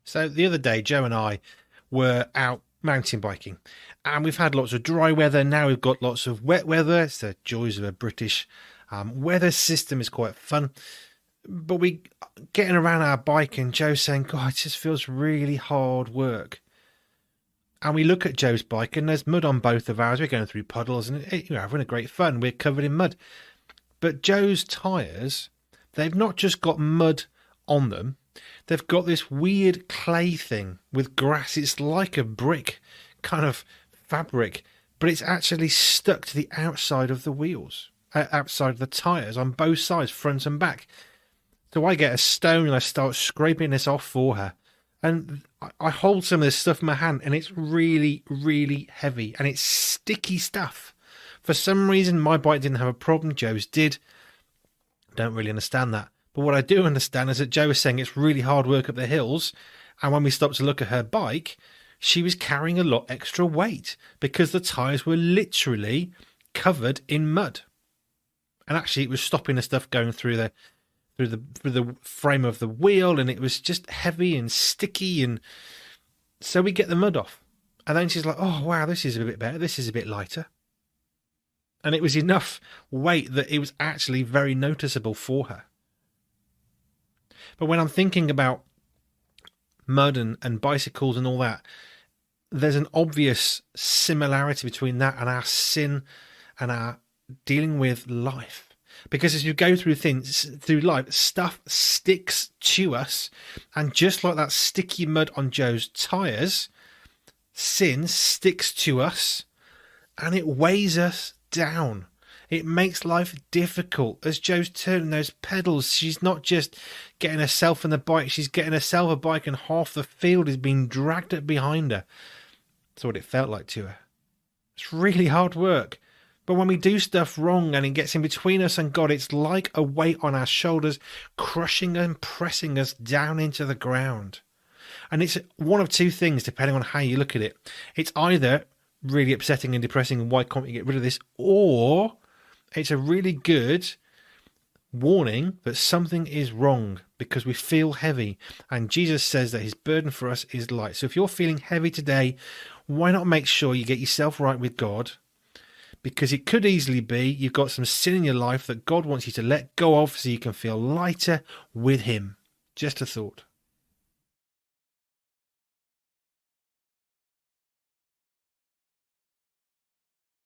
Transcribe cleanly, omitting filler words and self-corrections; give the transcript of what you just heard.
So the other day, Joe and I were out mountain biking, and we've had lots of dry weather. Now we've got lots of wet weather. It's the joys of a British weather system. Is quite fun. But we getting around our bike, and Joe saying, God, it just feels really hard work. And we look at Joe's bike, and there's mud on both of ours. We're going through puddles, and having a great fun. We're covered in mud. But Joe's tyres, they've not just got mud on them. They've got this weird clay thing with grass. It's like a brick kind of fabric, but it's actually stuck to the outside of the wheels, outside of the tyres on both sides, front and back. So I get a stone and I start scraping this off for her. And I hold some of this stuff in my hand, and it's really, really heavy, and it's sticky stuff. For some reason, my bike didn't have a problem. Joe's did. Don't really understand that. But what I do understand is that Joe was saying it's really hard work up the hills. And when we stopped to look at her bike, she was carrying a lot extra weight because the tyres were literally covered in mud. And actually, it was stopping the stuff going through the frame of the wheel, and it was just heavy and sticky. And so we get the mud off, and then she's like, oh wow, this is a bit better, this is a bit lighter. And it was enough weight that it was actually very noticeable for her. But when I'm thinking about mud and bicycles and all that, there's an obvious similarity between that and our sin and our dealing with life. Because as you go through life, stuff sticks to us. And just like that sticky mud on Joe's tyres, sin sticks to us and it weighs us down. It makes life difficult. As Joe's turning those pedals, she's not just getting herself on the bike, she's getting herself a bike, and half the field is being dragged up behind her. That's what it felt like to her. It's really hard work. But when we do stuff wrong and it gets in between us and God, it's like a weight on our shoulders, crushing and pressing us down into the ground. And it's one of two things, depending on how you look at it. It's either really upsetting and depressing, and why can't we get rid of this? Or it's a really good warning that something is wrong because we feel heavy. And Jesus says that his burden for us is light. So if you're feeling heavy today, why not make sure you get yourself right with God? Because it could easily be you've got some sin in your life that God wants you to let go of so you can feel lighter with him. Just a thought.